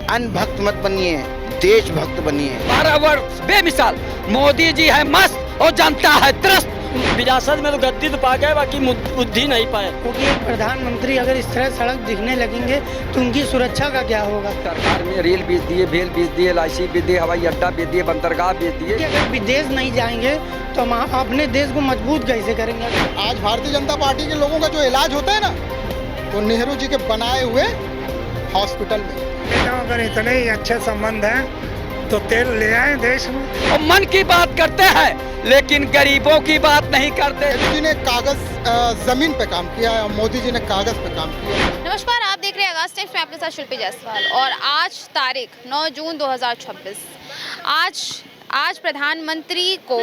अनभक्त मत बनिए, देशभक्त बनिए। 12 वर्ष बेमिसाल मोदी जी है मस्त और जनता है त्रस्त। विरासत में तो गद्दी तो पा गए, बाकी बुद्धि नहीं पाए। क्योंकि एक प्रधानमंत्री अगर इस तरह सड़क दिखने लगेंगे तो उनकी सुरक्षा का क्या होगा। सरकार में रेल बेच दिए, भेल बेच दिए, LIC बेच दिए, हवाई अड्डा बेच दिए, बंदरगाह बेच दिए। अगर विदेश नहीं जाएंगे तो हम अपने देश को मजबूत कैसे करेंगे। आज भारतीय जनता पार्टी के लोगों का जो इलाज होता है ना, वो नेहरू जी के बनाए हुए हॉस्पिटल में। अगर इतने ही अच्छे संबंध हैं तो तेल ले आए देश में। और मन की बात करते हैं लेकिन गरीबों की बात नहीं करते। नेहरू जी ने कागज जमीन पे काम किया है और मोदी जी ने कागज पे काम किया है। नमस्कार, आप देख रहे हैं आगाज टाइम्स में आपके साथ शिल्पी जायसवाल। और आज तारीख 9 जून 2026। आज प्रधानमंत्री को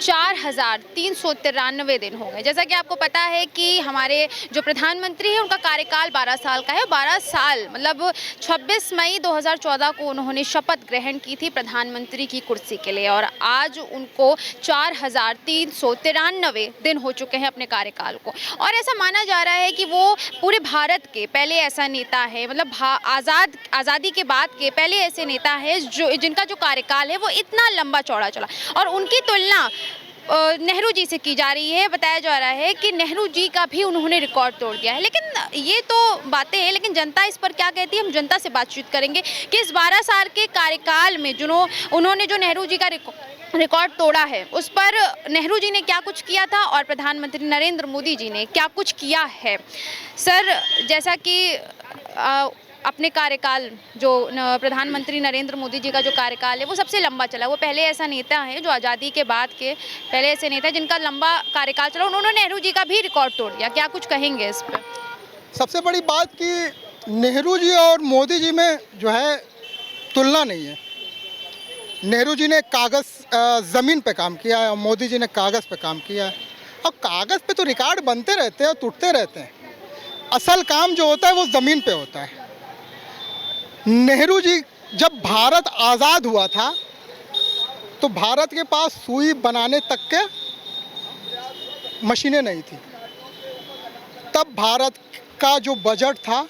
4393 दिन हो गए। जैसा कि आपको पता है कि हमारे जो प्रधानमंत्री हैं उनका कार्यकाल 12 साल का है। 12 साल मतलब 26 मई 2014 को उन्होंने शपथ ग्रहण की थी प्रधानमंत्री की कुर्सी के लिए, और आज उनको 4393 दिन हो चुके हैं अपने कार्यकाल को। और ऐसा माना जा रहा है कि वो पूरे भारत के पहले ऐसा नेता है, मतलब आज़ादी के बाद के पहले ऐसे नेता है जिनका जो कार्यकाल है वो इतना लंबा चौड़ा चला। और उनकी तुलना नेहरू जी से की जा रही है। बताया जा रहा है कि नेहरू जी का भी उन्होंने रिकॉर्ड तोड़ दिया है। लेकिन ये तो बातें हैं, लेकिन जनता इस पर क्या कहती है, हम जनता से बातचीत करेंगे कि इस 12 साल के कार्यकाल में उन्होंने जो नेहरू जी का रिकॉर्ड तोड़ा है उस पर नेहरू जी ने क्या कुछ किया था और प्रधानमंत्री नरेंद्र मोदी जी ने क्या कुछ किया है। सर, जैसा कि अपने कार्यकाल जो प्रधानमंत्री नरेंद्र मोदी जी का जो कार्यकाल है वो सबसे लंबा चला। वो पहले ऐसा नेता है जो आज़ादी के बाद के पहले ऐसे नेता है जिनका लंबा कार्यकाल चला। उन्होंने नेहरू जी का भी रिकॉर्ड तोड़ दिया। क्या कुछ कहेंगे इस पर? सबसे बड़ी बात कि नेहरू जी और मोदी जी में जो है तुलना नहीं है। नेहरू जी ने कागज़ ज़मीन पे काम किया है और मोदी जी ने कागज़ पे काम किया है। और कागज़ पे तो रिकॉर्ड बनते रहते हैं और टूटते रहते हैं। असल काम जो होता है वो ज़मीन पे होता है। नेहरू जी जब भारत आज़ाद हुआ था तो भारत के पास सुई बनाने तक के मशीनें नहीं थी। तब भारत का जो बजट था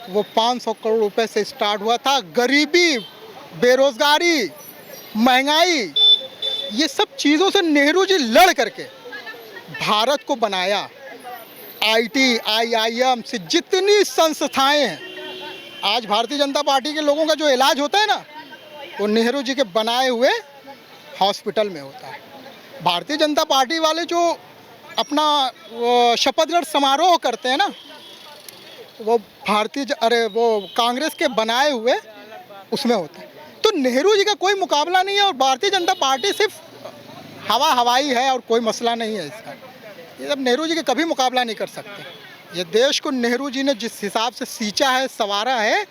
वो 500 करोड़ रुपए से स्टार्ट हुआ था। गरीबी, बेरोज़गारी, महंगाई, ये सब चीज़ों से नेहरू जी लड़ करके भारत को बनाया। IT, IIM से जितनी संस्थाएं हैं, आज भारतीय जनता पार्टी के लोगों का जो इलाज होता है ना, वो नेहरू जी के बनाए हुए हॉस्पिटल में होता है। भारतीय जनता पार्टी वाले जो अपना शपथ ग्रहण समारोह करते हैं ना, वो वो कांग्रेस के बनाए हुए उसमें होता है। तो नेहरू जी का कोई मुकाबला नहीं है और भारतीय जनता पार्टी सिर्फ हवाई है और कोई मसला नहीं है इसका। ये सब नेहरू जी के कभी मुकाबला नहीं कर सकते। ये देश को नेहरू जी ने जिस हिसाब से सींचा है, संवारा है,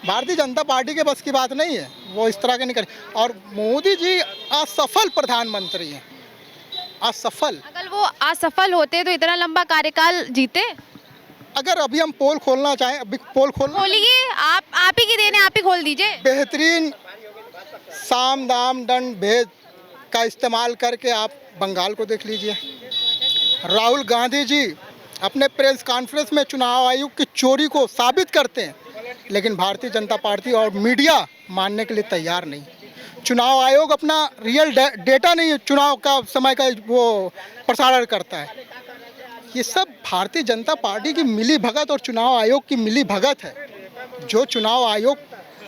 भारतीय जनता पार्टी के बस की बात नहीं है। वो इस तरह के नहीं करे। और मोदी जी असफल प्रधानमंत्री हैं, असफल। अगर वो असफल होते तो इतना लंबा कार्यकाल जीते? अगर अभी हम पोल खोलना चाहें, अभी पोल खोलिए, आप ही की देन है, आप ही खोल दीजिए। बेहतरीन साम दाम दंड भेद का इस्तेमाल करके आप बंगाल को देख लीजिए। राहुल गांधी जी अपने प्रेस कॉन्फ्रेंस में चुनाव आयोग की चोरी को साबित करते हैं, लेकिन भारतीय जनता पार्टी और मीडिया मानने के लिए तैयार नहीं। चुनाव आयोग अपना रियल डेटा नहीं, चुनाव का समय का वो प्रसारण करता है। ये सब भारतीय जनता पार्टी की मिली भगत और चुनाव आयोग की मिली भगत है। जो चुनाव आयोग,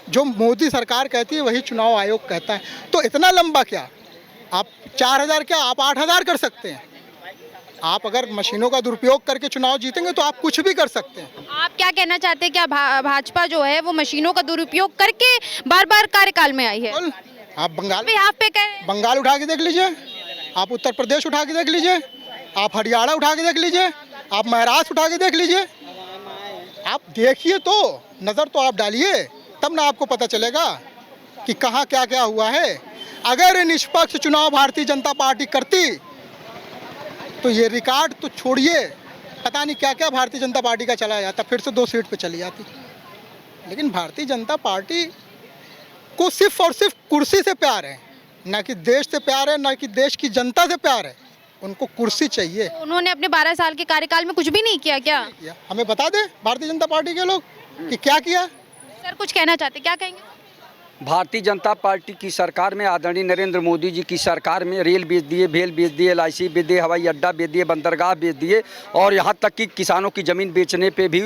जो मोदी सरकार कहती है वही चुनाव आयोग कहता है। तो इतना लंबा क्या, आप 4000 क्या, आप 8000 कर सकते हैं। आप अगर मशीनों का दुरुपयोग करके चुनाव जीतेंगे तो आप कुछ भी कर सकते हैं। आप क्या कहना चाहते हैं? क्या भाजपा जो है वो मशीनों का दुरुपयोग करके बार बार कार्यकाल में आई है? आप बंगाल पे कह रहे हैं। बंगाल उठा के देख लीजिए, आप उत्तर प्रदेश उठा के देख लीजिए, आप हरियाणा उठा के देख लीजिए, आप महाराष्ट्र उठा के देख लीजिए। आप देखिए तो, नज़र तो आप डालिए, तब ना आपको पता चलेगा कि कहाँ क्या क्या हुआ है। अगर निष्पक्ष चुनाव भारतीय जनता पार्टी करती तो ये रिकॉर्ड तो छोड़िए, पता नहीं क्या क्या भारतीय जनता पार्टी का चला जाता, फिर से 2 सीट पे चली जाती। लेकिन भारतीय जनता पार्टी को सिर्फ और सिर्फ कुर्सी से प्यार है, ना कि देश से प्यार है, ना कि देश की जनता से प्यार है। उनको कुर्सी चाहिए। उन्होंने अपने 12 साल के कार्यकाल में कुछ भी नहीं किया क्या? हमें बता दे भारतीय जनता पार्टी के लोग कि क्या किया। सर कुछ कहना चाहते, क्या कहेंगे? भारतीय जनता पार्टी की सरकार में, आदरणीय नरेंद्र मोदी जी की सरकार में रेल बेच दिए, भेल बेच दिए, LIC बेच दिए, हवाई अड्डा बेच दिए, बंदरगाह बेच दिए और यहाँ तक कि किसानों की ज़मीन बेचने पे भी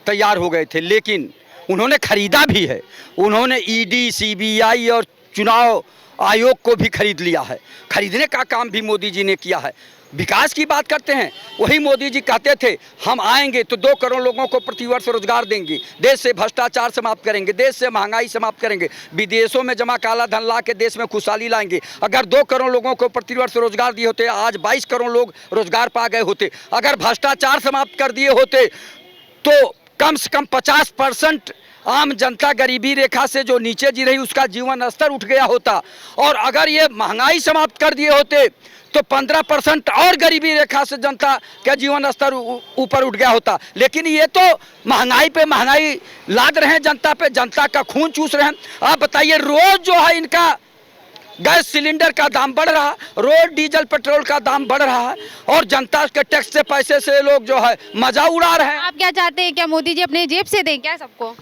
तैयार हो गए थे। लेकिन उन्होंने खरीदा भी है। उन्होंने ED, CBI और चुनाव आयोग को भी खरीद लिया है। खरीदने का काम भी मोदी जी ने किया है। विकास की बात करते हैं, वही मोदी जी कहते थे हम आएंगे तो 2 करोड़ लोगों को प्रतिवर्ष रोजगार देंगे, देश से भ्रष्टाचार समाप्त करेंगे, देश से महंगाई समाप्त करेंगे, विदेशों में जमा काला धन ला के देश में खुशहाली लाएंगे। अगर 2 करोड़ लोगों को प्रतिवर्ष रोजगार दिए होते, आज 22 करोड़ लोग रोजगार पा गए होते। अगर भ्रष्टाचार समाप्त कर दिए होते तो कम से कम 50% आम जनता गरीबी रेखा से जो नीचे जी रही उसका जीवन स्तर उठ गया होता। और अगर ये महंगाई समाप्त कर दिए होते तो 15% और गरीबी रेखा से जनता का जीवन स्तर ऊपर उठ गया होता। लेकिन ये तो महंगाई पे महंगाई लाद रहे हैं जनता पे, जनता का खून चूस रहे हैं। आप बताइए, रोज जो है इनका गैस सिलेंडर का दाम बढ़ रहा, रोज डीजल पेट्रोल का दाम बढ़ रहा है और जनता के टैक्स से पैसे से लोग जो है मजा उड़ा रहे हैं। आप क्या चाहते हैं, क्या मोदी जी अपने जेब से दें क्या सबको?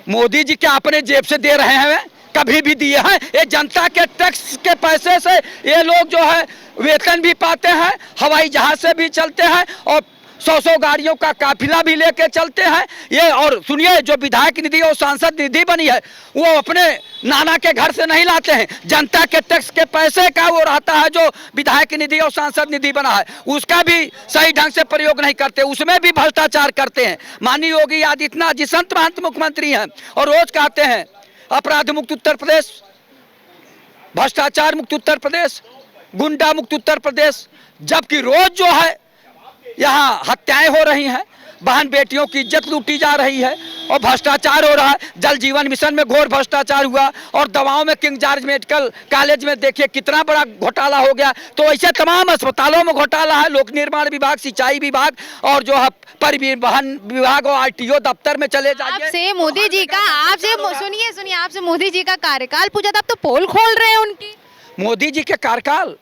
मोदी जी क्या अपने जेब से दे रहे हैं? कभी भी दिए हैं? ये जनता के टैक्स के पैसे से ये लोग जो है वेतन भी पाते हैं, हवाई जहाज से भी चलते हैं और 100 गाड़ियों का काफिला भी लेके चलते हैं ये। और सुनिए, जो विधायक निधि और सांसद निधि बनी है वो अपने नाना के घर से नहीं लाते हैं, जनता के टैक्स के पैसे का वो रहता है। जो विधायक निधि और सांसद निधि बना है उसका भी सही ढंग से प्रयोग नहीं करते, उसमें भी भ्रष्टाचार करते हैं। माननीय योगी आदित्यनाथ जी संत महंत मुख्यमंत्री हैं और रोज कहते हैं अपराध मुक्त उत्तर प्रदेश, भ्रष्टाचार मुक्त उत्तर प्रदेश, गुंडा मुक्त उत्तर प्रदेश, जबकि रोज जो है यहाँ हत्याएं हो रही हैं, बहन बेटियों की इज्जत लूटी जा रही है और भ्रष्टाचार हो रहा है। जल जीवन मिशन में घोर भ्रष्टाचार हुआ और दवाओं में किंग जॉर्ज मेडिकल कॉलेज में देखिए कितना बड़ा घोटाला हो गया। तो ऐसे तमाम अस्पतालों में घोटाला है। लोक निर्माण विभाग, सिंचाई विभाग और जो है परिवहन विभाग और RTO दफ्तर में चले जाइए। आपसे मोदी जी का, आपसे सुनिए आपसे मोदी जी का कार्यकाल पूछा था, आप तो पोल खोल रहे हैं उनकी। मोदी जी के कार्यकाल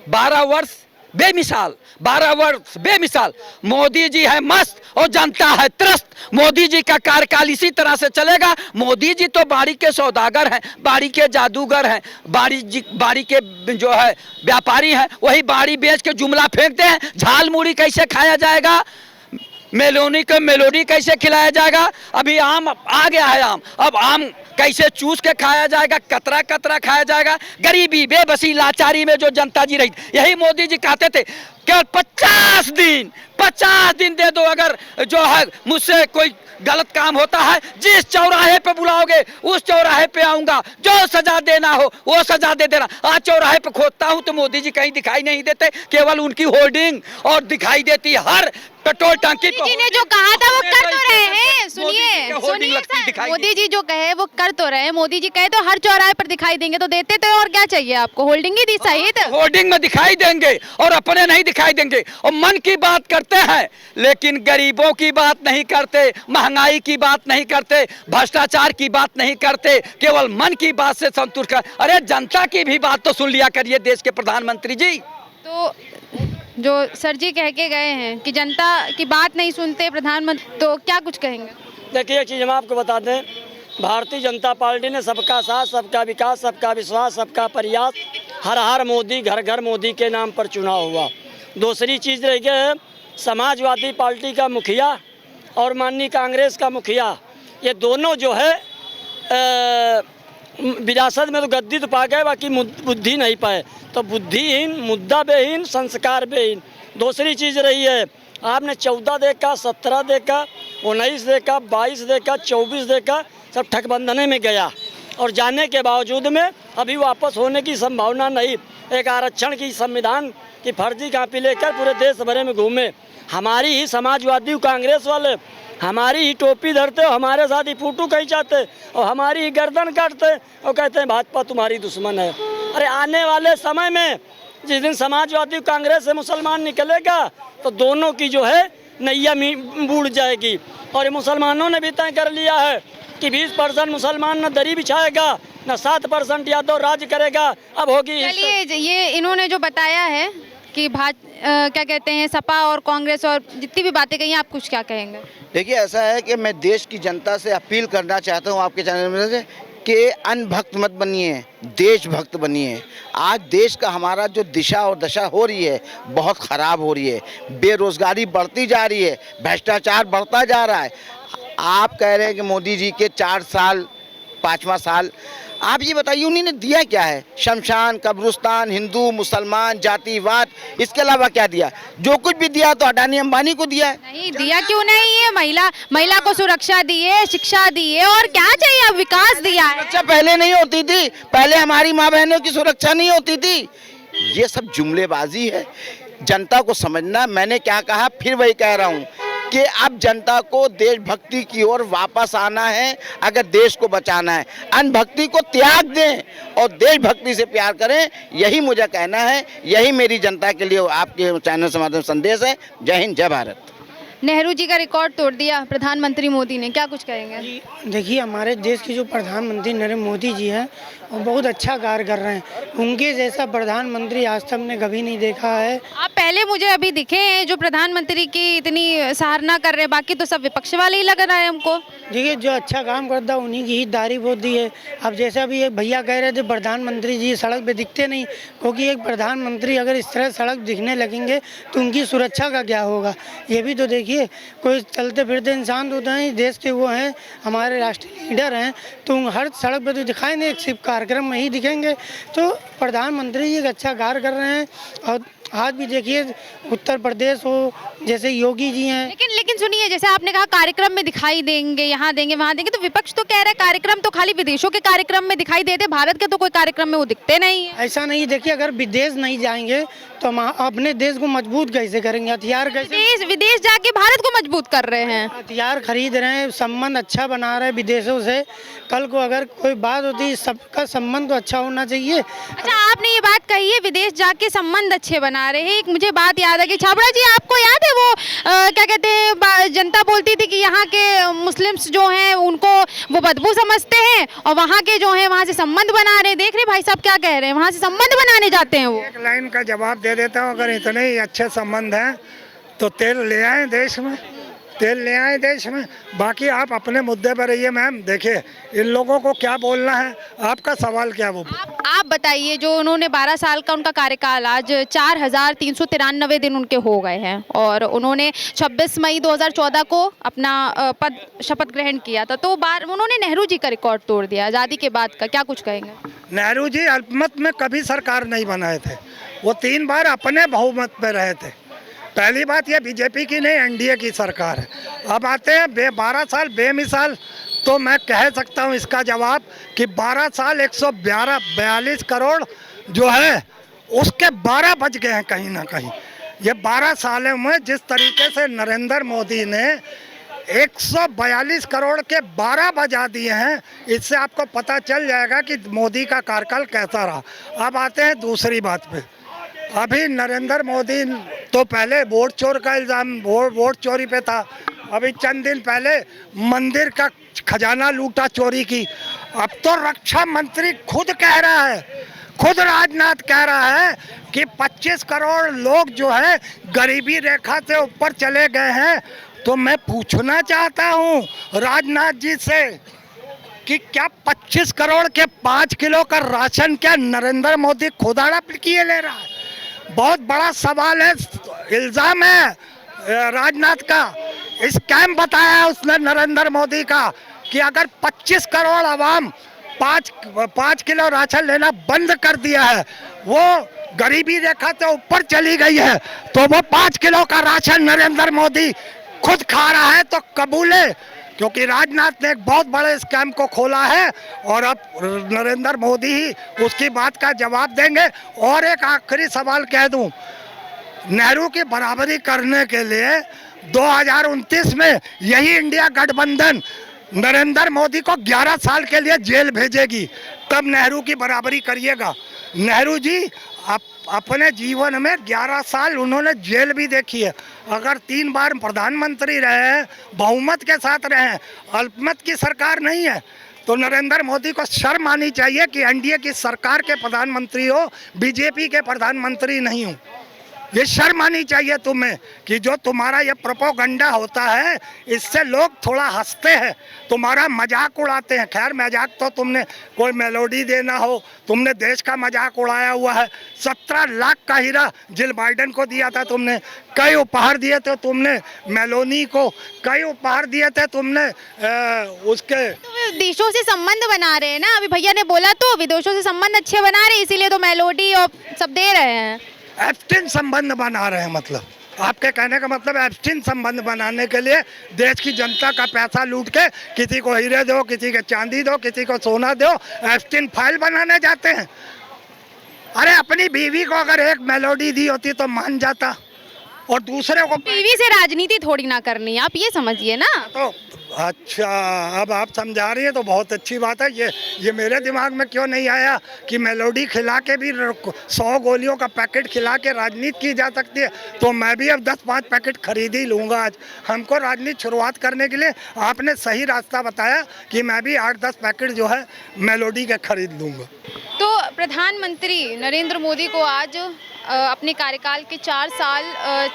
12 वर्ष बेमिसाल, 12 वर्ष बेमिसाल। मोदी जी है मस्त और जनता है त्रस्त। मोदी जी का कार्यकाल इसी तरह से चलेगा। मोदी जी तो बाड़ी के सौदागर हैं, बाड़ी के जादूगर हैं, बाड़ी के जो है व्यापारी हैं। वही बाड़ी बेच के जुमला फेंकते हैं। झाल मूड़ी कैसे खाया जाएगा, मेलोनी को मेलोडी कैसे खिलाया जाएगा। अभी आम आ गया है आम, अब आम कैसे चूस के खाया जाएगा, कतरा कतरा खाया जाएगा। गरीबी, बेबसी, लाचारी में जो जनता जी रही, यही मोदी जी कहते थे केवल 50 दिन दे दो। अगर जो है मुझसे कोई गलत काम होता है, जिस चौराहे पे बुलाओगे उस चौराहे पे आऊंगा, जो सजा देना हो वो सजा दे देना। आज चौराहे पे खोदता हूं तो मोदी जी कहीं दिखाई नहीं देते, केवल उनकी होर्डिंग और दिखाई देती हर पेट्रोल टंकी पे। मोदी जी ने जो कहा था वो कर तो रहे हैं। सुनिए सर, मोदी जी जो कहे वो कर तो रहे हैं। मोदी जी कहे तो हर चौराहे पर दिखाई देंगे, तो देते तो और क्या चाहिए आपको? होल्डिंग ही दी सही तो। होर्डिंग में दिखाई देंगे और अपने नहीं दिखाई देंगे और मन की बात करते हैं, लेकिन गरीबों की बात नहीं करते, महंगाई की बात नहीं करते, भ्रष्टाचार की बात नहीं करते, केवल मन की बात से संतुष्ट कर। अरे जनता की भी बात तो सुन लिया करिए देश के प्रधानमंत्री जी। तो जो सर जी कह के गए हैं कि जनता की बात नहीं सुनते प्रधानमंत्री, तो क्या कुछ कहेंगे? देखिए, एक चीज़ हम आपको बता दें, भारतीय जनता पार्टी ने सबका साथ, सबका विकास, सबका विश्वास, सबका प्रयास, हर हर मोदी, घर घर मोदी के नाम पर चुनाव हुआ। दूसरी चीज़ रह गई, समाजवादी पार्टी का मुखिया और माननीय कांग्रेस का मुखिया, ये दोनों जो है विरासत में तो गद्दी तो पा गए, बाकी बुद्धि नहीं पाए। तो बुद्धिहीन, मुद्दा बेहीन, संस्कार बेहीन। दूसरी चीज़ रही है, आपने 14 देखा, 17 देखा, 19 देखा, 22 देखा, 24 देखा, सब ठगबंधने में गया और जाने के बावजूद में अभी वापस होने की संभावना नहीं। एक आरक्षण की, संविधान की फर्जी कापी लेकर पूरे देश भर में घूमे। हमारी ही समाजवादी कांग्रेस वाले हमारी ही टोपी धरते, हमारे साथ ही फोटो खींचाते और हमारी ही गर्दन काटते और कहते हैं भाजपा तुम्हारी दुश्मन है। अरे आने वाले समय में जिस दिन समाजवादी कांग्रेस से मुसलमान निकलेगा तो दोनों की जो है नैया बूढ़ जाएगी। और मुसलमानों ने भी तय कर लिया है कि 20% मुसलमान न दरी बिछाएगा, न 7% यादव राज करेगा। अब होगी। चलिए, ये इन्होंने जो बताया है कि क्या कहते हैं सपा और कांग्रेस और जितनी भी बातें कही हैं, आप कुछ क्या कहेंगे? देखिए ऐसा है कि मैं देश की जनता से अपील करना चाहता हूँ आपके चैनल में से कि अनभक्त मत बनिए, देशभक्त बनिए। आज देश का हमारा जो दिशा और दशा हो रही है बहुत ख़राब हो रही है। बेरोज़गारी बढ़ती जा रही है, भ्रष्टाचार बढ़ता जा रहा है। आप कह रहे हैं कि मोदी जी के 4 साल 5वां साल, आप ये बताइए उन्होंने दिया क्या है? शमशान, कब्रिस्तान, हिंदू मुसलमान जातिवाद, इसके अलावा क्या दिया? जो कुछ भी दिया तो अडानी अंबानी को दिया है। नहीं दिया क्यों नहीं है? महिला को सुरक्षा दी है, शिक्षा दी है, और क्या चाहिए? अब विकास दिया है। सुरक्षा पहले नहीं होती थी, पहले हमारी माँ बहनों की सुरक्षा नहीं होती थी। ये सब जुमलेबाजी है। जनता को समझना, मैंने क्या कहा फिर वही कह रहा हूँ कि अब जनता को देशभक्ति की ओर वापस आना है। अगर देश को बचाना है, अनभक्ति को त्याग दें और देशभक्ति से प्यार करें। यही मुझे कहना है, यही मेरी जनता के लिए आपके चैनल से माध्यम संदेश है। जय हिंद, जय भारत। नेहरू जी का रिकॉर्ड तोड़ दिया प्रधानमंत्री मोदी ने, क्या कुछ कहेंगे? देखिए हमारे देश के जो प्रधानमंत्री नरेंद्र मोदी जी हैं वो बहुत अच्छा कार्य कर रहे हैं। उनके जैसा प्रधानमंत्री आज तक ने कभी नहीं देखा है। आप पहले मुझे अभी दिखे हैं जो प्रधानमंत्री की इतनी सराहना कर रहे हैं, बाकी तो सब विपक्ष वाले ही लग रहा है हमको। देखिए जो अच्छा काम करता है उन्हीं की ही तारीफ होती है। अब जैसा भी एक भैया कह रहे थे प्रधानमंत्री जी सड़क पे दिखते नहीं, क्योंकि एक प्रधानमंत्री अगर इस तरह सड़क दिखने लगेंगे तो उनकी सुरक्षा का क्या होगा? ये भी तो देखिए, कोई चलते फिरते इंसान तो होते हैं, देश के वो हैं, हमारे राष्ट्रीय लीडर हैं, तो हर सड़क पे तो दिखाई नहीं, सिर्फ कार्यक्रम में ही दिखेंगे। तो प्रधानमंत्री जी एक अच्छा कार्य कर रहे हैं। और आज भी देखिए उत्तर प्रदेश हो, जैसे योगी जी हैं। लेकिन सुनिए, जैसे आपने कहा कार्यक्रम में दिखाई देंगे, यहाँ देंगे वहाँ देंगे, तो विपक्ष तो कह रहा है कार्यक्रम तो खाली विदेशों के कार्यक्रम में दिखाई देते, भारत के तो कोई कार्यक्रम में वो दिखते नहीं है। ऐसा नहीं, देखिए अगर विदेश नहीं जाएंगे तो हम अपने देश को मजबूत कैसे करेंगे? हथियार कैसे विदेश जाके भारत को मजबूत कर रहे हैं, हथियार खरीद रहे हैं, संबंध अच्छा बना रहे हैं विदेशों से। कल को अगर कोई बात होती है, सबका संबंध तो अच्छा होना चाहिए। अच्छा, आपने ये बात कही है विदेश जाके संबंध अच्छे बना रहे हैं। एक मुझे बात याद है कि छाबड़ा जी, आपको याद है वो क्या कहते हैं, जनता बोलती थी कि यहाँ के मुस्लिम्स जो हैं उनको वो बदबू समझते हैं और वहाँ के जो हैं वहाँ से संबंध बना रहे हैं। देख रहे भाई साहब क्या कह रहे हैं, वहाँ से संबंध बनाने जाते हैं वो। एक लाइन का जवाब दे देता हूँ, अगर इतने ही अच्छे संबंध हैं तो तेल ले आए देश में, तेल ले आए देश में। बाकी आप अपने मुद्दे पर रहिए मैम। देखिए इन लोगों को क्या बोलना है, आपका सवाल क्या वो आप बताइए। जो उन्होंने 12 साल का उनका कार्यकाल, आज 4393 दिन उनके हो गए हैं और उन्होंने 26 मई 2014 को अपना पद शपथ ग्रहण किया था। तो उन्होंने नेहरू जी का रिकॉर्ड तोड़ दिया आज़ादी के बाद का, क्या कुछ कहेंगे? नेहरू जी अल्पमत में कभी सरकार नहीं बनाए थे, वो 3 बार अपने बहुमत में रहे थे। पहली बात ये बीजेपी की नहीं, एनडीए की सरकार है। अब आते हैं 12 साल बेमिसाल, तो मैं कह सकता हूँ इसका जवाब कि 12 साल 142 करोड़ जो है उसके 12 बच गए हैं कहीं ना कहीं। ये 12 सालों में जिस तरीके से नरेंद्र मोदी ने 142 करोड़ के 12 बजा दिए हैं, इससे आपको पता चल जाएगा कि मोदी का कार्यकाल कैसा रहा। अब आते हैं दूसरी बात पे। अभी नरेंद्र मोदी तो पहले वोट चोर का इल्ज़ाम वोट चोरी पे था, अभी चंद दिन पहले मंदिर का खजाना लूटा चोरी की। अब तो रक्षा मंत्री खुद कह रहा है, खुद राजनाथ कह रहा है कि 25 करोड़ लोग जो है गरीबी रेखा से ऊपर चले गए हैं। तो मैं पूछना चाहता हूँ राजनाथ जी से कि क्या 25 करोड़ के 5 किलो का राशन क्या नरेंद्र मोदी खुद हड़प किए ले रहा है? बहुत बड़ा सवाल है, इल्ज़ाम है राजनाथ का। स्कैम बताया उसने नरेंद्र मोदी का कि अगर 25 करोड़ आवाम 5 किलो राशन लेना बंद कर दिया है, वो गरीबी रेखा से ऊपर चली गई है, तो वो 5 किलो का राशन नरेंद्र मोदी खुद खा रहा है तो कबूले, क्योंकि राजनाथ ने एक बहुत बड़े स्कैम को खोला है और अब नरेंद्र मोदी ही उसकी बात का जवाब देंगे। और एक आखिरी सवाल कह दूं, नेहरू की बराबरी करने के लिए 2029 में यही इंडिया गठबंधन नरेंद्र मोदी को 11 साल के लिए जेल भेजेगी, तब नेहरू की बराबरी करिएगा। नेहरू जी अपने जीवन में 11 साल उन्होंने जेल भी देखी है। अगर 3 बार प्रधानमंत्री रहे हैं, बहुमत के साथ रहे हैं, अल्पमत की सरकार नहीं है, तो नरेंद्र मोदी को शर्म आनी चाहिए कि एनडीए की सरकार के प्रधानमंत्री हो, बीजेपी के प्रधानमंत्री नहीं हो। ये शर्म आनी चाहिए तुम्हें कि जो तुम्हारा ये प्रोपोगंडा होता है इससे लोग थोड़ा हंसते हैं, तुम्हारा मजाक उड़ाते हैं। खैर मजाक तो तुमने कोई मेलोडी देना हो, तुमने देश का मजाक उड़ाया हुआ है। 17 लाख का हीरा जिल बाइडेन को दिया था तुमने, कई उपहार दिए थे तुमने मेलोनी को, कई उपहार दिए थे तुमने उसके। तो विदेशों से संबंध बना रहे हैं ना, अभी भैया ने बोला तो विदेशों से संबंध अच्छे बना रहे हैं, इसीलिए तो मेलोडी और सब दे रहे हैं। एब्स्टिन संबंध बना रहे हैं, मतलब आपके कहने का मतलब एब्स्टिन संबंध बनाने के लिए देश की जनता का पैसा लूट के किसी को हीरे दो, किसी को चांदी दो, किसी को सोना दो, एब्स्टिन फाइल बनाने जाते हैं। अरे अपनी बीवी को अगर एक मेलोडी दी होती तो मान जाता, और दूसरे को बीवी से राजनीति थोड़ी ना करनी है, आप ये समझिए ना। तो अच्छा, अब आप समझा रही है तो बहुत अच्छी बात है। ये मेरे दिमाग में क्यों नहीं आया कि मेलोडी खिला के भी 100 गोलियों का पैकेट खिला के राजनीति की जा सकती है। तो मैं भी अब 10-5 पैकेट खरीद ही लूँगा आज। हमको राजनीति शुरुआत करने के लिए आपने सही रास्ता बताया कि मैं भी 8-10 पैकेट जो है मेलोडी के खरीद लूँगा। तो प्रधानमंत्री नरेंद्र मोदी को आज अपने कार्यकाल के 4 साल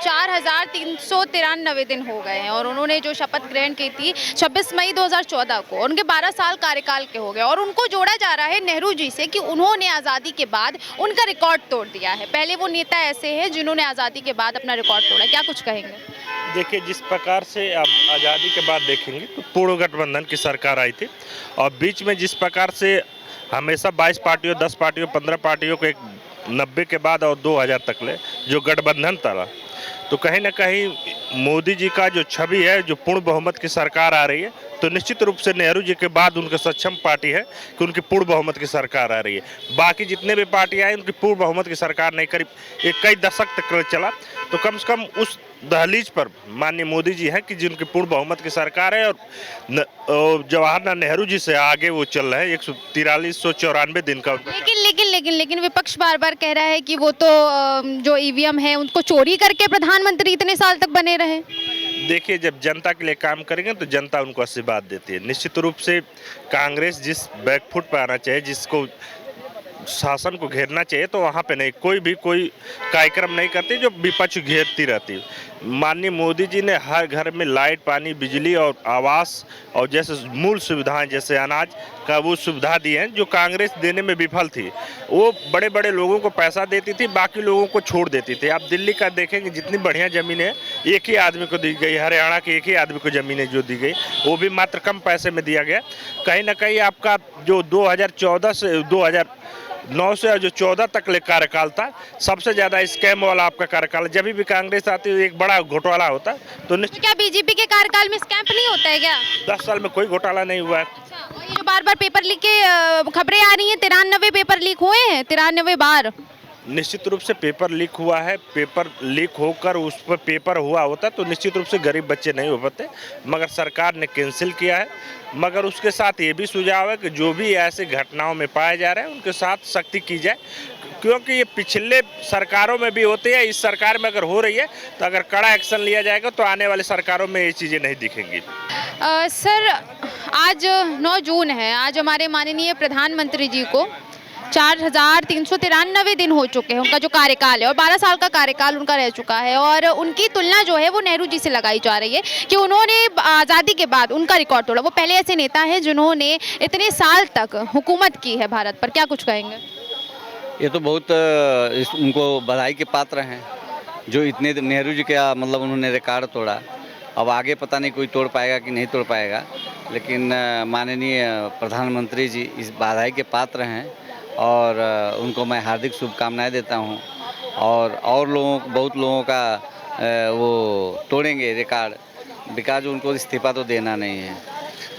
4,393 दिन हो गए हैं, और उन्होंने जो शपथ ग्रहण की थी 26 मई 2014 को, उनके 12 साल कार्यकाल के हो गए, और उनको जोड़ा जा रहा है नेहरू जी से कि उन्होंने आज़ादी के बाद उनका रिकॉर्ड तोड़ दिया है। पहले वो नेता ऐसे हैं जिन्होंने आज़ादी के बाद अपना रिकॉर्ड तोड़ा, क्या कुछ कहेंगे? देखिए, जिस प्रकार से आप आज़ादी के बाद देखेंगे तो पूर्ण गठबंधन की सरकार आई थी, और बीच में जिस प्रकार से हमेशा 22 पार्टियों, 10 पार्टियों, 15 पार्टियों को एक 90 के बाद और 2000 तक ले जो गठबंधन था, तो कहीं ना कहीं मोदी जी का जो छवि है, जो पूर्ण बहुमत की सरकार आ रही है, तो निश्चित रूप से नेहरू जी के बाद उनके सक्षम पार्टी है कि उनकी पूर्ण बहुमत की सरकार आ रही है। बाकी जितने भी पार्टियां हैं उनकी पूर्ण बहुमत की सरकार नहीं, करीब कई दशक तक चला, तो कम से कम उस दहलीज पर माननीय मोदी जी हैं कि जिनकी पूर्ण बहुमत की सरकार है, और जवाहरलाल नेहरू जी से आगे वो चल रहे हैं। 143-194 दिन का। लेकिन विपक्ष बार बार कह रहा है कि वो तो जो ईवीएम है उनको चोरी करके प्रधानमंत्री इतने साल तक बने रहे। देखिए, जब जनता के लिए काम करेंगे तो जनता उनको आशीर्वाद देती है। निश्चित रूप से कांग्रेस जिस बैकफुट पर आना चाहिए, जिसको शासन को घेरना चाहिए, तो वहाँ पे नहीं, कोई कार्यक्रम नहीं करती जो विपक्ष घेरती रहती। माननीय मोदी जी ने हर घर में लाइट, पानी, बिजली और आवास और जैसे मूल सुविधाएं, जैसे अनाज का वो सुविधा दी है जो कांग्रेस देने में विफल थी। वो बड़े बड़े लोगों को पैसा देती थी, बाकी लोगों को छोड़ देती थी। आप दिल्ली का देखेंगे, जितनी बढ़िया ज़मीनें एक ही आदमी को दी गई, हरियाणा के एक ही आदमी को ज़मीनें जो दी गई, वो भी मात्र कम पैसे में दिया गया। कहीं ना कहीं आपका जो 2014 से 2009 से जो 14 तक ले कार्यकाल था, सबसे ज़्यादा स्कैम वाला आपका कार्यकाल। जब भी कांग्रेस आती है एक बड़ा घोटाला होता है। तो क्या बीजेपी के कार्यकाल में स्कैम नहीं होता है क्या? 10 साल में कोई घोटाला नहीं हुआ है। अच्छा, और ये जो बार बार पेपर लीक के खबरें आ रही हैं, 93 पेपर लीक हुए हैं, 93 बार। निश्चित रूप से पेपर लीक हुआ है। पेपर लीक होकर उस पर पेपर हुआ होता तो निश्चित रूप से गरीब बच्चे नहीं हो पाते, मगर सरकार ने कैंसिल किया है। मगर उसके साथ ये भी सुझाव है कि जो भी ऐसे घटनाओं में पाए जा रहे हैं उनके साथ सख्ती की जाए, क्योंकि ये पिछले सरकारों में भी होती है, इस सरकार में अगर हो रही है तो अगर कड़ा एक्शन लिया जाएगा तो आने वाली सरकारों में ये चीज़ें नहीं दिखेंगी। सर, आज 9 जून है, आज हमारे माननीय प्रधानमंत्री जी को 4,393 दिन हो चुके हैं उनका जो कार्यकाल है, और 12 साल का कार्यकाल उनका रह चुका है, और उनकी तुलना जो है वो नेहरू जी से लगाई जा रही है कि उन्होंने आज़ादी के बाद उनका रिकॉर्ड तोड़ा। वो पहले ऐसे नेता हैं जिन्होंने इतने साल तक हुकूमत की है भारत पर, क्या कुछ कहेंगे? ये तो बहुत उनको बधाई के पात्र हैं जो इतने नेहरू जी का मतलब उन्होंने रिकॉर्ड तोड़ा। अब आगे पता नहीं कोई तोड़ पाएगा कि नहीं तोड़ पाएगा, लेकिन माननीय प्रधानमंत्री जी इस बधाई के पात्र हैं, और उनको मैं हार्दिक शुभकामनाएं देता हूं। और बहुत लोगों का वो तोड़ेंगे रिकॉर्ड, बिकॉज उनको इस्तीफा तो देना नहीं है।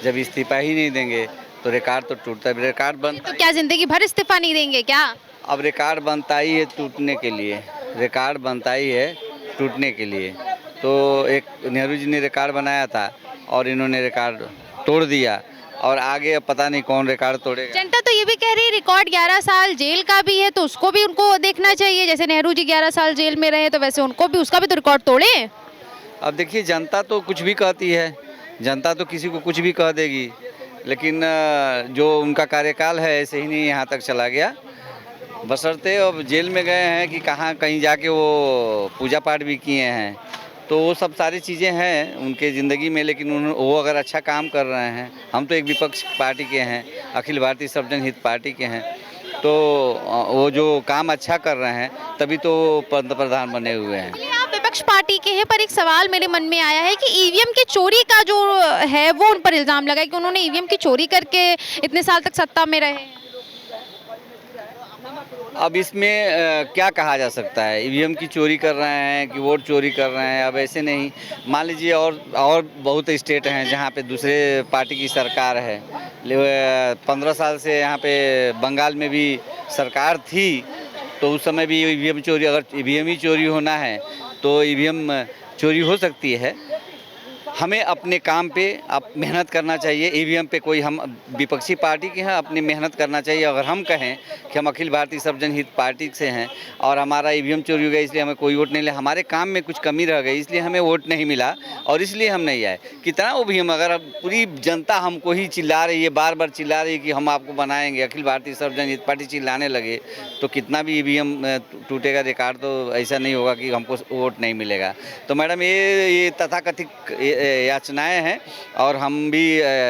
जब इस्तीफा ही नहीं देंगे तो रिकॉर्ड तो टूटता है। रिकॉर्ड बनता तो क्या जिंदगी भर इस्तीफा नहीं देंगे क्या? अब रिकॉर्ड बनता ही है टूटने के लिए, रिकॉर्ड बनता ही है टूटने के लिए। तो एक नेहरू जी ने रिकॉर्ड बनाया था और इन्होंने रिकॉर्ड तोड़ दिया, और आगे अब पता नहीं कौन रिकॉर्ड तोड़ेगा। जनता तो ये भी कह रही है रिकॉर्ड 11 साल जेल का भी है, तो उसको भी उनको देखना चाहिए। जैसे नेहरू जी 11 साल जेल में रहे, तो वैसे उनको भी, उसका भी तो रिकॉर्ड तोड़े। अब देखिए, जनता तो कुछ भी कहती है, जनता तो किसी को कुछ भी कह देगी, लेकिन जो उनका कार्यकाल है ऐसे ही नहीं यहाँ तक चला गया। बशर्ते अब जेल में गए हैं कि कहाँ कहीं जाके वो पूजा पाठ भी किए हैं, तो वो सब सारी चीज़ें हैं उनके ज़िंदगी में, लेकिन वो अगर अच्छा काम कर रहे हैं, हम तो एक विपक्ष पार्टी के हैं, अखिल भारतीय सर्वजन हित पार्टी के हैं, तो वो जो काम अच्छा कर रहे हैं तभी तो पंतप्रधान बने हुए हैं। चलिए, आप विपक्ष पार्टी के हैं, पर एक सवाल मेरे मन में आया है कि ईवीएम की चोरी का जो है वो उन पर इल्ज़ाम लगा है कि उन्होंने ईवीएम की चोरी करके इतने साल तक सत्ता में रहे हैं। अब इसमें क्या कहा जा सकता है, ईवीएम की चोरी कर रहे हैं कि वोट चोरी कर रहे हैं, अब ऐसे नहीं। मान लीजिए और बहुत स्टेट हैं जहाँ पे दूसरे पार्टी की सरकार है, 15 साल से यहाँ पे बंगाल में भी सरकार थी, तो उस समय भी ईवीएम चोरी, अगर ईवीएम ही चोरी होना है तो ईवीएम चोरी हो सकती है। हमें अपने काम पे अब मेहनत करना चाहिए। ईवीएम पे कोई, हम विपक्षी पार्टी के हैं, अपनी मेहनत करना चाहिए। अगर हम कहें कि हम अखिल भारतीय सर्वजन हित पार्टी से हैं और हमारा ईवीएम चोरी हो गया इसलिए हमें कोई वोट नहीं मिला, हमारे काम में कुछ कमी रह गई इसलिए हमें वोट नहीं मिला और इसलिए हम नहीं आए, कितना वो भी हम, अगर पूरी जनता हमको ही चिल्ला रही है, बार बार चिल्ला रही है कि हम आपको बनाएंगे, अखिल भारतीय सर्वजन हित पार्टी चिल्लाने लगे तो कितना भी ईवीएम टूटेगा रिकॉर्ड, तो ऐसा नहीं होगा कि हमको वोट नहीं मिलेगा। तो मैडम ये तथाकथित याचनाएं हैं और हम भी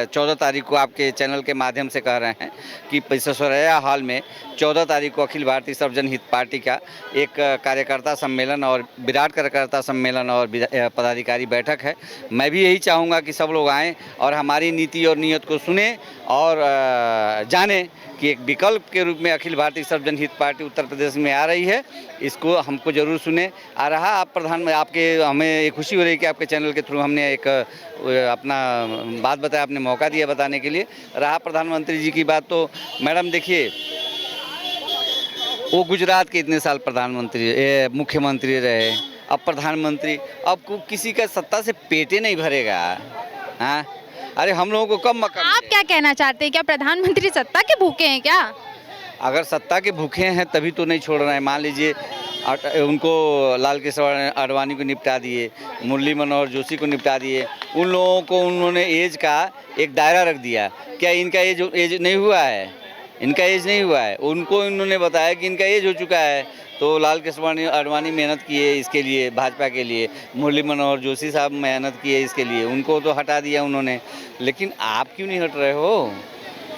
14 तारीख को आपके चैनल के माध्यम से कह रहे हैं कि ससुरैया हॉल में 14 तारीख को अखिल भारतीय सर्वजन हित पार्टी का एक कार्यकर्ता सम्मेलन और विराट कार्यकर्ता सम्मेलन और पदाधिकारी बैठक है। मैं भी यही चाहूँगा कि सब लोग आएँ और हमारी नीति और नीयत को सुने और जाने कि एक विकल्प के रूप में अखिल भारतीय सर्वजन हित पार्टी उत्तर प्रदेश में आ रही है, इसको हमको ज़रूर सुने। आ रहा आप प्रधान, आपके हमें एक खुशी हो रही है कि आपके चैनल के थ्रू हमने एक अपना बात बताया, आपने मौका दिया बताने के लिए। रहा प्रधानमंत्री जी की बात, तो मैडम देखिए, वो गुजरात के इतने साल प्रधानमंत्री मुख्यमंत्री रहे, अब प्रधानमंत्री, अब किसी का सत्ता से पेटे नहीं भरेगा। हाँ, अरे हम लोगों को कब मौका। आप क्या कहना चाहते हैं, क्या प्रधानमंत्री सत्ता के भूखे हैं क्या? अगर सत्ता के भूखे हैं तभी तो नहीं छोड़ रहे हैं। मान लीजिए उनको लाल कृष्ण आडवाणी को निपटा दिए, मुरली मनोहर जोशी को निपटा दिए, उन लोगों को उन्होंने एज का एक दायरा रख दिया। क्या इनका एज नहीं हुआ है? इनका एज नहीं हुआ है। उनको इन्होंने बताया कि इनका एज हो चुका है, तो लाल कृष्ण आडवाणी मेहनत किए इसके लिए, भाजपा के लिए, मुरली मनोहर जोशी साहब मेहनत किए इसके लिए, उनको तो हटा दिया उन्होंने। लेकिन आप क्यों नहीं हट रहे हो?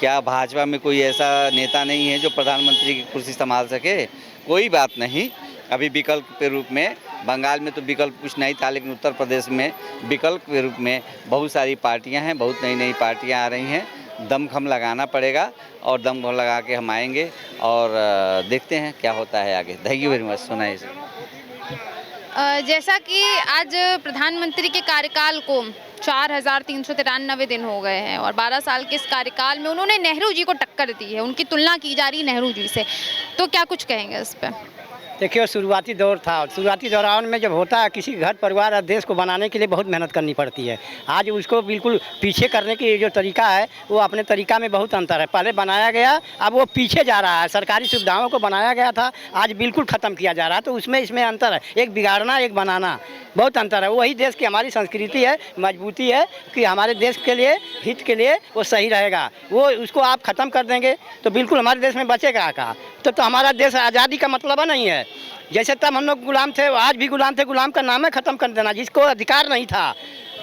क्या भाजपा में कोई ऐसा नेता नहीं है जो प्रधानमंत्री की कुर्सी संभाल सके? कोई बात नहीं, अभी विकल्प के रूप में, बंगाल में तो विकल्प कुछ नहीं था, लेकिन उत्तर प्रदेश में विकल्प के रूप में बहुत सारी पार्टियां हैं, बहुत नई नई पार्टियां आ रही हैं। दमखम लगाना पड़ेगा और दमखम लगा के हम आएंगे और देखते हैं क्या होता है आगे। Thank you very much. सुनाइए सर। जैसा कि आज प्रधानमंत्री के कार्यकाल को 4393 दिन हो गए हैं और 12 साल के इस कार्यकाल में उन्होंने नेहरू जी को टक्कर दी है, उनकी तुलना की जा रही नेहरू जी से, तो क्या कुछ कहेंगे इस पर? देखिए, शुरुआती दौर था, शुरुआती दौरान में जब होता है किसी घर परिवार और देश को बनाने के लिए बहुत मेहनत करनी पड़ती है। आज उसको बिल्कुल पीछे करने की जो तरीका है वो अपने तरीका में बहुत अंतर है। पहले बनाया गया, अब वो पीछे जा रहा है। सरकारी सुविधाओं को बनाया गया था, आज बिल्कुल ख़त्म किया जा रहा है। तो उसमें इसमें अंतर है, एक बिगाड़ना एक बनाना, बहुत अंतर है। वही देश की हमारी संस्कृति है, मजबूती है कि हमारे देश के लिए, हित के लिए वो सही रहेगा। वो उसको आप ख़त्म कर देंगे तो बिल्कुल हमारे देश में बचेगा का, तो हमारा देश आज़ादी का मतलब नहीं है। जैसे तब हम लोग गुलाम थे, आज भी गुलाम थे, गुलाम का नाम है ख़त्म कर देना, जिसको अधिकार नहीं था।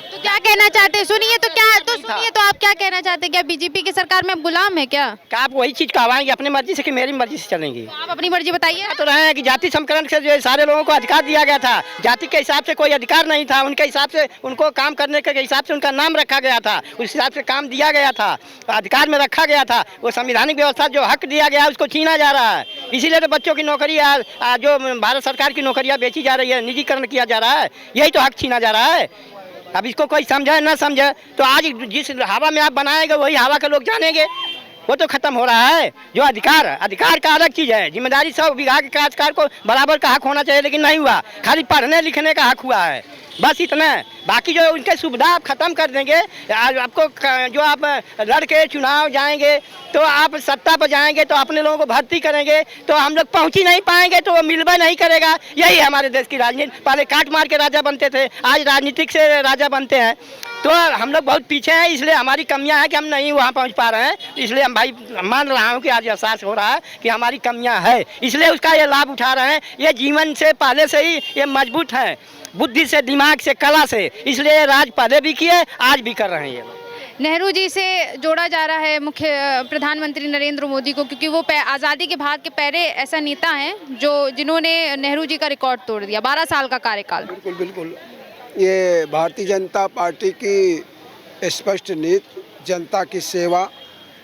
तो क्या कहना चाहते हैं? सुनिए तो क्या, तो सुनिए तो आप क्या कहना चाहते हैं? क्या बीजेपी की सरकार में अब गुलाम है क्या? आप वही चीज़ कहवाएंगे अपनी मर्जी से कि मेरी मर्जी से चलेंगी? तो आप अपनी मर्जी बताइए। तो रहे हैं कि जाति समीकरण से जो सारे लोगों को अधिकार दिया गया था, जाति के हिसाब से कोई अधिकार नहीं था, उनके हिसाब से उनको काम करने के हिसाब से उनका नाम रखा गया था, उस हिसाब से काम दिया गया था, अधिकार में रखा गया था। वो संवैधानिक व्यवस्था जो हक दिया गया उसको छीना जा रहा है। इसीलिए तो बच्चों की नौकरी, जो भारत सरकार की नौकरियाँ बेची जा रही है, निजीकरण किया जा रहा है, यही तो हक छीना जा रहा है। अब इसको कोई समझे ना समझे, तो आज जिस हवा में आप बनाएंगे वही हवा के लोग जानेंगे। वो तो खत्म हो रहा है। जो अधिकार का अलग चीज़ है, जिम्मेदारी सब विभाग के अधिकार को बराबर का हक होना चाहिए, लेकिन नहीं हुआ। खाली पढ़ने लिखने का हक हुआ है, बस इतना। बाकी जो उनके सुविधा आप ख़त्म कर देंगे, आपको जो आप लड़ के चुनाव जाएंगे तो आप सत्ता पर जाएंगे तो अपने लोगों को भर्ती करेंगे तो हम लोग पहुंच ही नहीं पाएंगे, तो वो मिलवा नहीं करेगा। यही है हमारे देश की राजनीति। पहले काट मार के राजा बनते थे, आज राजनीतिक से राजा बनते हैं। तो हम लोग बहुत पीछे हैं, इसलिए हमारी कमियां हैं कि हम नहीं वहाँ पहुँच पा रहे हैं। इसलिए हम भाई मान रहा हूँ कि आज एहसास हो रहा है कि हमारी कमियां है, इसलिए उसका ये लाभ उठा रहे हैं। ये जीवन से पहले से ही ये मजबूत है, बुद्धि से, दिमाग से, कला से, इसलिए राज पहले भी किए, आज भी कर रहे हैं ये लोग। नेहरू जी से जोड़ा जा रहा है मुख्य प्रधानमंत्री नरेंद्र मोदी को, क्योंकि वो आज़ादी के बाद के पहले ऐसा नेता हैं जिन्होंने नेहरू जी का रिकॉर्ड तोड़ दिया, 12 साल का कार्यकाल। बिल्कुल बिल्कुल, ये भारतीय जनता पार्टी की स्पष्ट नीति, जनता की सेवा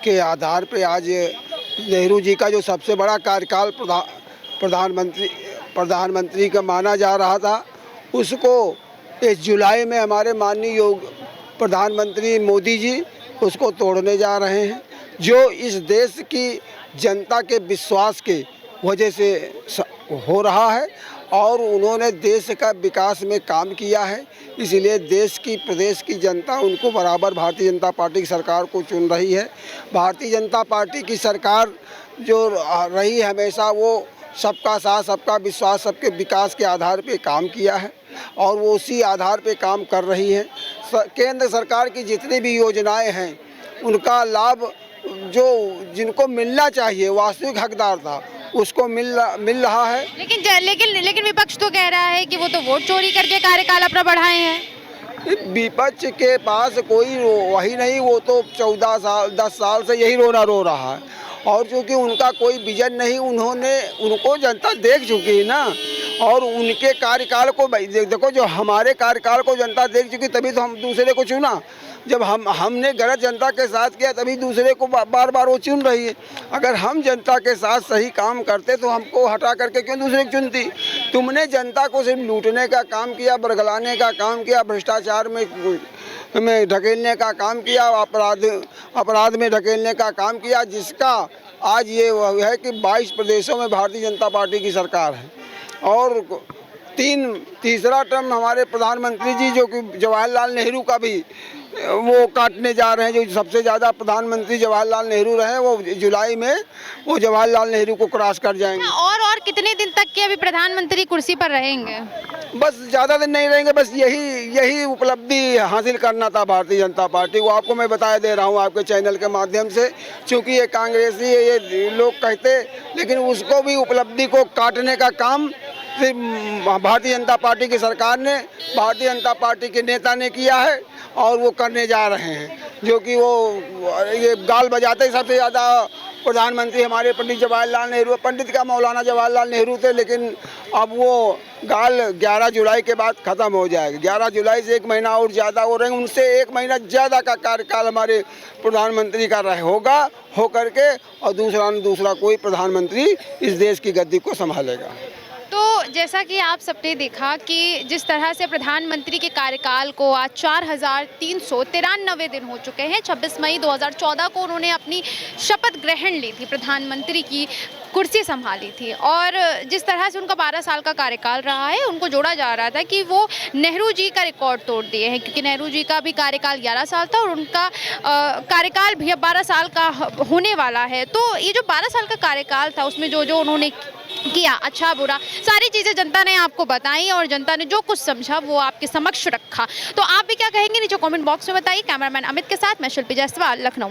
के आधार पे आज नेहरू जी का जो सबसे बड़ा कार्यकाल प्रधानमंत्री का माना जा रहा था, उसको इस जुलाई में हमारे माननीय प्रधानमंत्री मोदी जी उसको तोड़ने जा रहे हैं, जो इस देश की जनता के विश्वास के वजह से हो रहा है। और उन्होंने देश का विकास में काम किया है, इसलिए देश की, प्रदेश की जनता उनको बराबर भारतीय जनता पार्टी की सरकार को चुन रही है। भारतीय जनता पार्टी की सरकार जो रही हमेशा, वो सबका साथ, सबका विश्वास, सबके विकास के आधार पे काम किया है और वो उसी आधार पे काम कर रही है। केंद्र सरकार की जितनी भी योजनाएं हैं, उनका लाभ जो जिनको मिलना चाहिए, वास्तविक हकदार था, उसको मिल रहा है। लेकिन विपक्ष तो कह रहा है कि वो तो वोट चोरी करके कार्यकाल अपना बढ़ाए हैं। विपक्ष के पास कोई वही नहीं, वो तो 14 साल 10 साल से यही रोना रो रहा है, और चूँकि उनका कोई विजन नहीं, उनको जनता देख चुकी है ना, और उनके कार्यकाल को देखो, जो हमारे कार्यकाल को जनता देख चुकी, तभी तो हम दूसरे को चुना। जब हमने गलत जनता के साथ किया, तभी दूसरे को बार बार वो चुन रही है। अगर हम जनता के साथ सही काम करते तो हमको हटा करके क्यों दूसरे को चुनती। तुमने जनता को सिर्फ लूटने का काम किया, बरगलाने का काम किया, भ्रष्टाचार में ढकेलने का काम किया, अपराध में ढकेलने का काम किया, जिसका आज ये है कि 22 प्रदेशों में भारतीय जनता पार्टी की सरकार है। और तीसरा टर्म हमारे प्रधानमंत्री जी, जो कि जवाहरलाल नेहरू का भी वो काटने जा रहे हैं, जो सबसे ज़्यादा प्रधानमंत्री जवाहरलाल नेहरू रहे, वो जुलाई में वो जवाहरलाल नेहरू को क्रॉस कर जाएंगे। और कितने दिन तक के अभी प्रधानमंत्री कुर्सी पर रहेंगे? बस ज़्यादा दिन नहीं रहेंगे, बस यही उपलब्धि हासिल करना था भारतीय जनता पार्टी को। आपको मैं बता दे रहा हूँ आपके चैनल के माध्यम से, क्योंकि ये कांग्रेसी है, ये लोग कहते, लेकिन उसको भी उपलब्धि को काटने का काम सिर्फ भारतीय जनता पार्टी की सरकार ने, भारतीय जनता पार्टी के नेता ने किया है, और वो करने जा रहे हैं, जो कि वो ये गाल बजाते सबसे ज़्यादा प्रधानमंत्री हमारे पंडित जवाहरलाल नेहरू, पंडित का मौलाना जवाहरलाल नेहरू थे, लेकिन अब वो गाल 11 जुलाई के बाद ख़त्म हो जाएगा। 11 जुलाई से 1 महीना और ज़्यादा हो रहे हैं, उनसे 1 महीना ज़्यादा का कार्यकाल हमारे प्रधानमंत्री का होगा, हो करके, और दूसरा कोई प्रधानमंत्री इस देश की गद्दी को संभालेगा। तो जैसा कि आप सबने देखा कि जिस तरह से प्रधानमंत्री के कार्यकाल को आज 4393 दिन हो चुके हैं। 26 मई 2014 को उन्होंने अपनी शपथ ग्रहण ली थी, प्रधानमंत्री की कुर्सी संभाली थी, और जिस तरह से उनका 12 साल का कार्यकाल रहा है, उनको जोड़ा जा रहा था कि वो नेहरू जी का रिकॉर्ड तोड़ दिए हैं, क्योंकि नेहरू जी का भी कार्यकाल 11 साल था और उनका कार्यकाल भी अब 12 साल का होने वाला है। तो ये जो 12 साल का कार्यकाल था, उसमें जो उन्होंने किया, अच्छा बुरा सारी चीज़ें जनता ने आपको बताई, और जनता ने जो कुछ समझा वो आपके समक्ष रखा। तो आप भी क्या कहेंगे नीचे कमेंट बॉक्स में बताइए। कैमरामैन अमित के साथ मैं शिल्पी जायसवाल, लखनऊ।